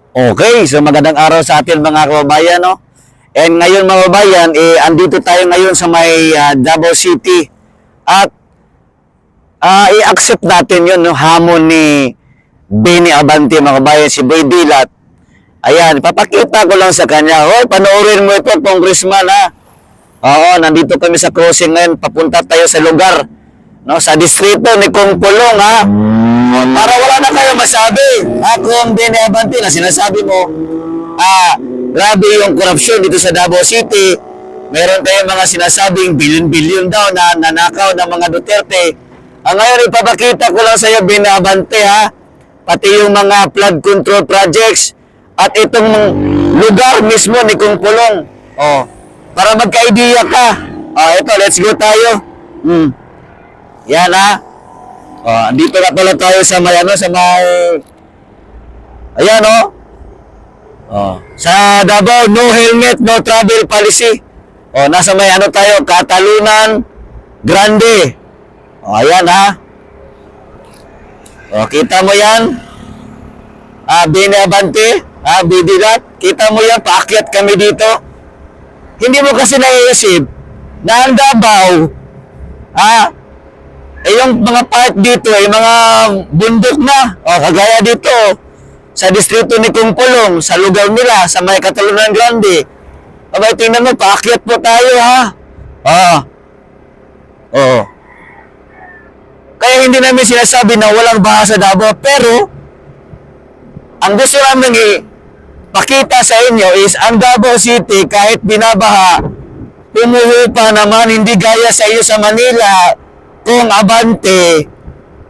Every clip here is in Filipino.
Okay, so magandang araw sa atin mga kababayan, no? And ngayon mga kababayan, andito tayo ngayon sa may Davao City at i-accept natin yun, no? Hamon ni Benny Abante mga kababayan, si Boy Dilat. Ayan, ipapakita ko lang sa kanya. Hoy, panoorin mo ito, Congressman, ha? Oo, nandito kami sa crossing ngayon, papunta tayo sa lugar, no? Sa distrito ni Kong Pulong, ha? Para wala na kayo masabi. Kung Benny Abante na sinasabi mo, grabe yung korupsyon dito sa Davao City. Meron tayong mga sinasabing bilyon-bilyon daw na nanakaw ng mga Duterte. Ngayon, ipapakita ko lang sa iyo, Benny Abante, ha? Pati yung mga flood control projects at itong lugar mismo ni Kong Pulong. Para magka-idea ka. Ito, let's go tayo. Yan, ha? Dito na pala tayo sa may ayan, sa Davao, no helmet, no travel policy. Nasa may tayo, Catalunan Grande. Ayan, ha. Kita mo yan? Benny Abante, Bidilat, kita mo yan, paakyat kami dito. Hindi mo kasi naiisip na ang Davao, yung mga part dito ay mga bundok na. Kagaya dito sa distrito ni Kong Pulong, sa lugar nila, sa may Catalunan Grande. Abay, tingnan mo, paakyat po tayo, ha? Kaya hindi namin sinasabi na walang baha sa Davao, pero ang gusto namin ipakita sa inyo is ang Davao City, kahit binabaha, pumuhupa naman, hindi gaya sa iyo sa Manila. Kung Abante,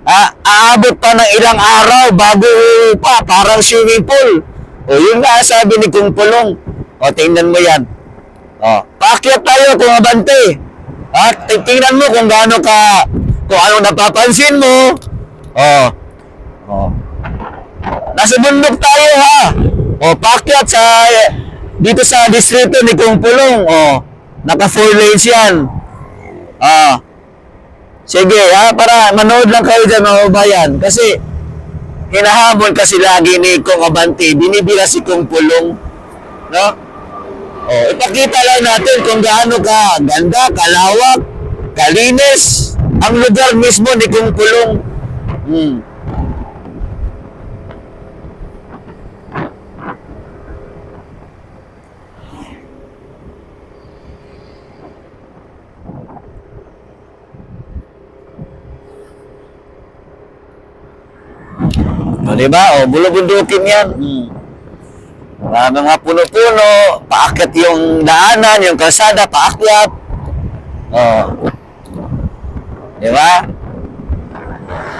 aabot pa ng ilang araw bago pa, parang swimming pool. Yun nga sabi ni Kong Pulong. Tingnan mo yan. Paakyat tayo kung Abante. Tingnan mo kung gaano ka, kung anong napapansin mo. Nasa bundok tayo, ha. Paakyat dito sa distrito ni Kong Pulong. Naka 4 lanes yan. Sige, para manood lang kayo dyan mga kabayan. Kasi, hinahamon kasi lagi ni Kong Abante. Binibira si Kong Pulong. No? Ipakita lang natin kung gaano ka ganda, kalawak, kalinis, ang lugar mismo ni Kong Pulong. Diba? Bulubundukin yan. Mga puno-puno, paakyat yung daanan, yung kalsada, paakyat. Diba?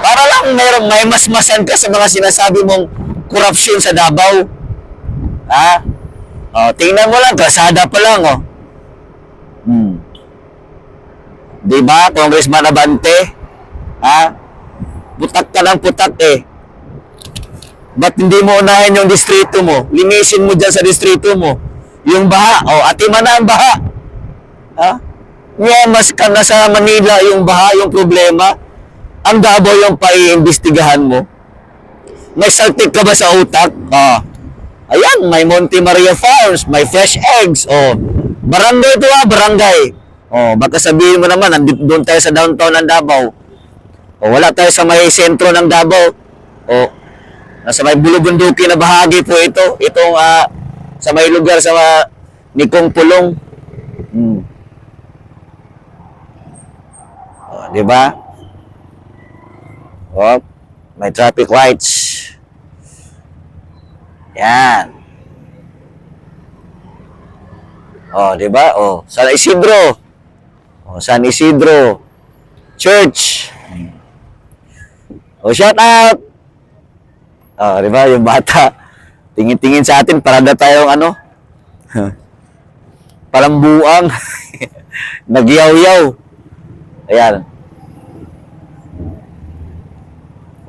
Para lang may masmasan ka sa mga sinasabi mong korupsyon sa Davao. Tingnan mo lang, kalsada pa lang, Diba, Congressman Abante? Putak ka ng putak, Ba't hindi mo unahin yung distrito mo? Linisin mo dyan sa distrito mo. Yung baha, atiman na ang baha. Mas ka na sa Manila yung baha, yung problema. Ang Davao yung paiimbestigahan mo. May saltik ka ba sa utak? Ayan, may Monte Maria Farms, may fresh eggs. Barangay ito, barangay. Baka sabihin mo naman, doon tayo sa downtown ng Davao. Wala tayo sa may sentro ng Davao. Nasa may bulubunduki na bahagi po ito. Itong sa may lugar sa ni Kong Pulong. Diba? May traffic lights. Yan. Diba? San Isidro. San Isidro Church. Shout out. Diba, yung bata, tingin-tingin sa atin, para na tayong palambuang, nagyaw-yaw. Ayan.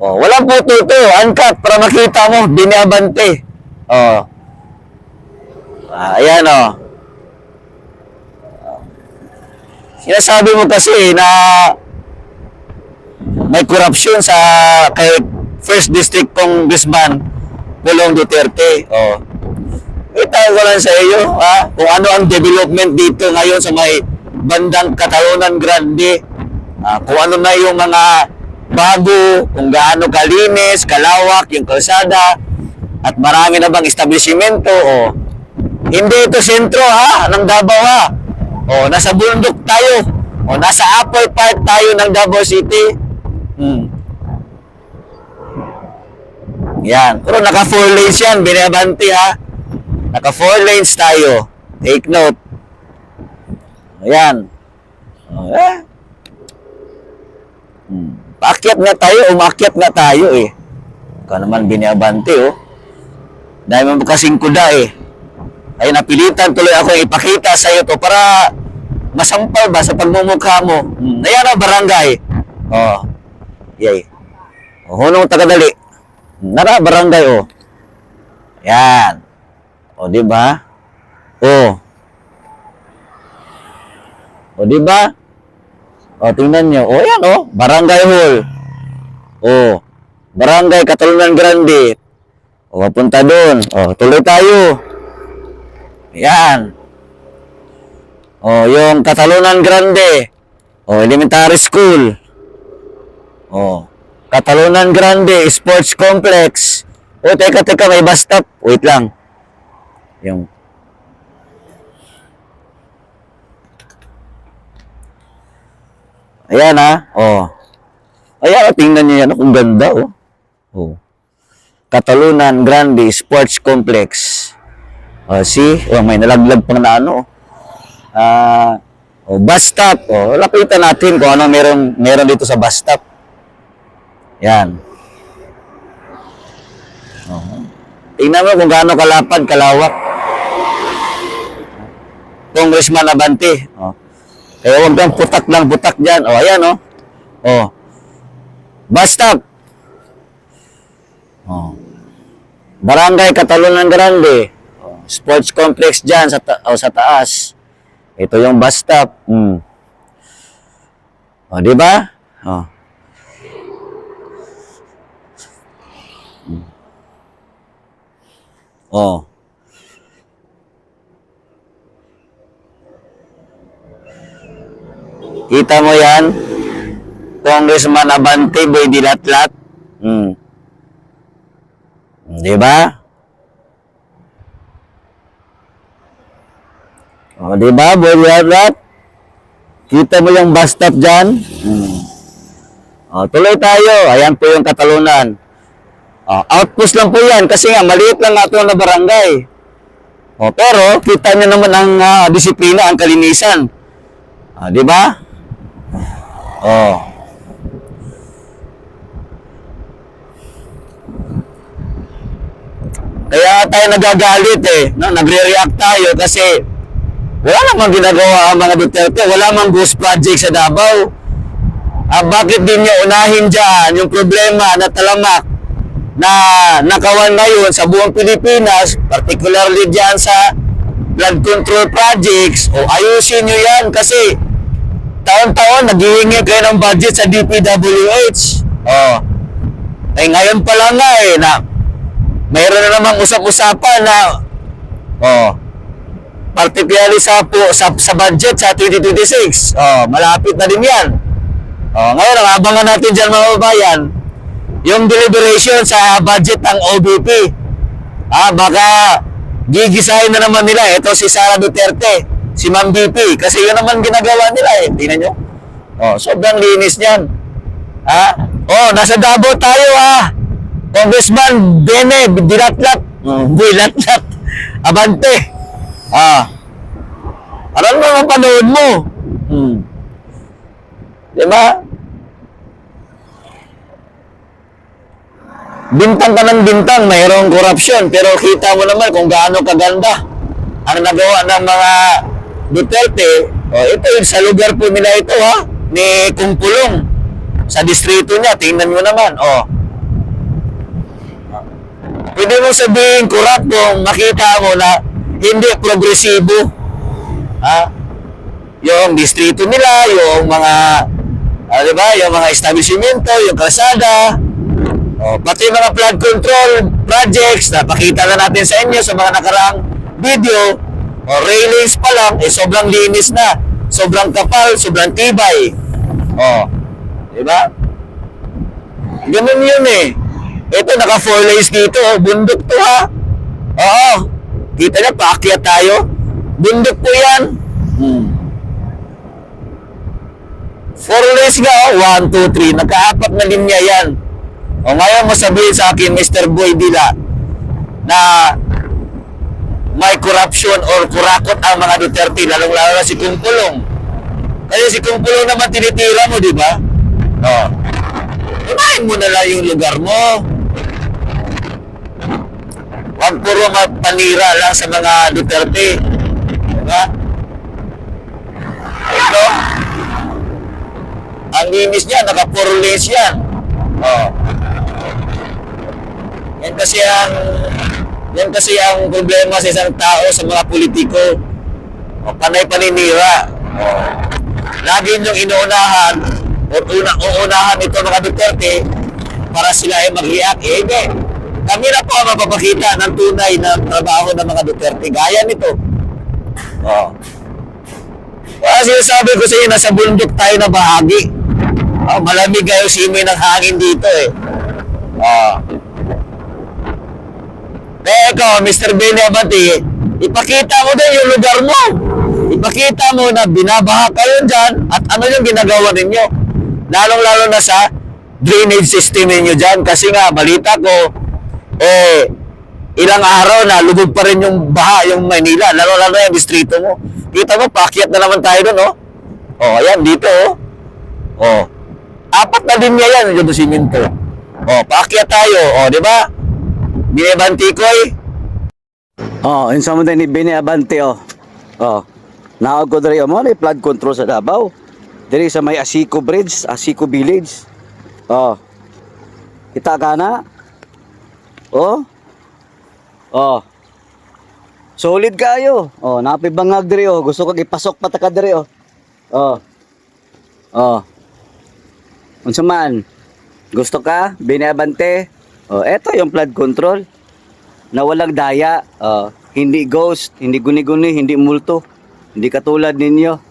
Walang puto ito, uncut, para makita mo, Benny Abante. Ayan, Sinasabi mo kasi na may korupsyon sa kay First District Congressman Pulong Duterte. Oh. Itaw ko lang sa iyo, ha? Kung ano ang development dito ngayon sa may bandang Catalonan Grande. Kung ano na yung mga bago, kung gaano kalinis, kalawak, yung kalsada, at marami na bang establishmento. Oh. Hindi ito sentro, ha? Ng Davao, ha? Oh, nasa bundok tayo. Oh, nasa upper part tayo ng Davao City. Yan. Pero naka 4 lanes yan, Biniabante, ha? Naka 4 lanes tayo. Take note. Ayan. Paakyat nga tayo, umakyat nga tayo eh. Ikaw naman Biniabante, oh. Dahil mo kasing kuda eh. Ay napilitan tuloy ako ipakita sa iyo to para masampal ba sa pagmumukha mo. Ayan ang barangay. Oh. Yay. Oh, hunong tagadali. Nara barangay oh. Yan. O di ba? Oh. O di ba? O tingnan niyo. O yan oh, Barangay Hall. Oh. Barangay Catalonan Grande. O punta doon. O tuloy tayo. Yan. O yung Catalonan Grande. O elementary school. O Catalonan Grande Sports Complex. O teka may bus stop. Wait lang. Yung ayan ha. Oh. Ayan, tingnan niyo yan. Kung ganda oh. Oh. Catalonan Grande Sports Complex. Oh, see? Oh, may nalaglag pang na ano. Oh, bus stop. Oh, lapitan natin kung ano meron dito sa bus stop. Yan. Oh. Tingnan mo kung gaano kalapad, kalawak. Congressman Abante. Oh. Kaya huwag kang putak lang putak dyan. O, ayan, o. O. Bus stop. O. Barangay Catalonan Grande. O. Sports complex dyan sa taas. Ito yung bus stop. O, di ba? O. O. Kita mo yan? Congressman Abante, Boy Dilatlat. Di ba? O, di ba, Boy Dilatlat? Kita mo yung bus stop dyan? O, tuloy tayo. Ayan po yung Catalonan. O, outpost lang po yan kasi nga, maliit lang ito na barangay. O, pero, kita nyo naman ang disiplina, ang kalinisan. O, di ba? Oh. Kaya tayo nagagalit eh, no? Nagre-react tayo kasi wala namang ginagawa ang mga Duterte, wala mang ghost project sa Davao. Bakit din nyo unahin dyan yung problema na talamak na nakawan ngayon sa buong Pilipinas, particularly dyan sa flood control projects, o ayusin nyo yan kasi taon-taon, naghihingi kayo ng budget sa DPWH. Oh. Eh, ngayon pa lang nga eh, na mayroon na namang usap-usapan na, particularly sa budget sa 2026. Malapit na din yan. Ngayon, ang abangan natin dyan mga babayan, yung deliberation sa budget ng OBP. Baka gigisahin na naman nila. Ito si Sara Duterte. Si Ma'am BP, kasi yun naman ginagawa nila eh. Tingnan nyo. Sobrang linis niyan. Nasa Davao tayo Congressman Bene, Dilatlat. Dilatlat. Abante. Ano naman panood mo? Diba? Bintang ka ng bintang, mayroong korupsyon, pero kita mo naman kung gaano kaganda ang nagawa ng mga Duterte. Ito yun sa lugar po nila ito ni Kumpulong sa distrito niya. Tingnan mo naman. Pwede mo sabihin corrupt kung makita mo na hindi progresibo yung distrito nila, yung mga di ba, yung mga establishmento, yung kalsada. Pati mga flood control projects na pakita na natin sa inyo sa mga nakaraang video, railings pa lang, sobrang linis na. Sobrang kapal, sobrang tibay. Diba? Ganun yun eh. Ito, naka 4 lanes dito. Bundok to ha. Oo. Kita niya, paakyat tayo. Bundok po yan. 4 lanes nga, 1, 2, 3. Nagkaapat na linya yan. Ngayon mo sabihin sa akin, Mr. Boy Dila, na may corruption or kurakot ang mga Duterte, lalong-lalo na si Kumpulong. Kasi si Kumpulong naman tinitira mo, di ba? Unahin mo na lang yung lugar mo. Huwag puro panira lang sa mga Duterte. Diba? Ito, ang linis niya, naka 4 lanes yan. Yan kasi ang problema sa isang tao, sa mga politiko. Panay paninira. Lagi niyong inuunahan o uunahan ito mga Duterte para sila ay mag-react. Hindi. Kami na po ang mapapakita ng tunay na trabaho ng mga Duterte. Gaya nito. Kasi sabi ko sa inyo, nasa bundok tayo na bahagi. Malamig kayo simoy ng hangin dito eh. Kaya ikaw, Mr. Benny Abante, ipakita mo din yung lugar mo. Ipakita mo na binabaha kayo dyan at ano yung ginagawa ninyo. Lalong-lalo na sa drainage system ninyo dyan. Kasi nga, balita ko, ilang araw na lubog pa rin yung baha, yung Maynila. Lalo-lalo yung distrito mo. Kita mo, paakyat na naman tayo doon, ayan, dito, apat na linya yan, yung siminto. Paakyat tayo, di ba? Bini Abante ko insa mo ni Bini Abante naog ko diri mo ni flood control sa Davao. Diri sa may Asico Bridge, Asico Village. Kita ka na? Solid kayo. Napi bangag diri gusto ko ipasok pa ta ka diri Unsa man? Gusto ka Bini Abante? Eto yung flood control na walang daya, hindi ghost, hindi guni-guni, hindi multo, hindi katulad ninyo.